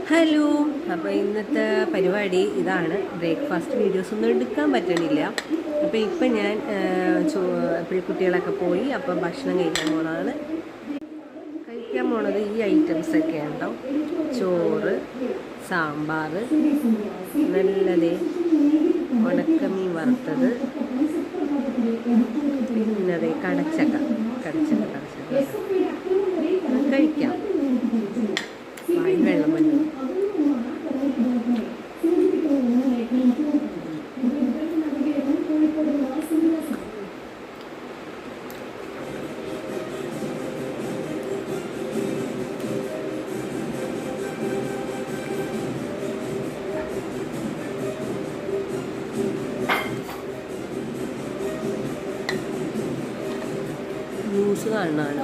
Hello. അപ്പോൾ ഇന്നത്തെ പരിപാടി ഇതാണ്. ബ്രേക്ക്ഫാസ്റ്റ് വീഡിയോസ് ഒന്നും എടുക്കാൻ പറ്റണില്ല. അപ്പോൾ ഇപ്പം ഞാൻ കുട്ടികളൊക്കെ പോയി. അപ്പം ഭക്ഷണം കഴിക്കാൻ പോണതാണ്. കഴിക്കാൻ പോണത് ഈ ഐറ്റംസൊക്കെ ഉണ്ടോ: ചോറ്, സാമ്പാർ, നല്ലതേ ഉണക്കമീൻ വറുത്തത്, പിന്നതേ കടച്ചക്ക കഴിക്കാം. വായിൽ വെള്ളം വന്നു. ന്യൂസ് കാണാണ്.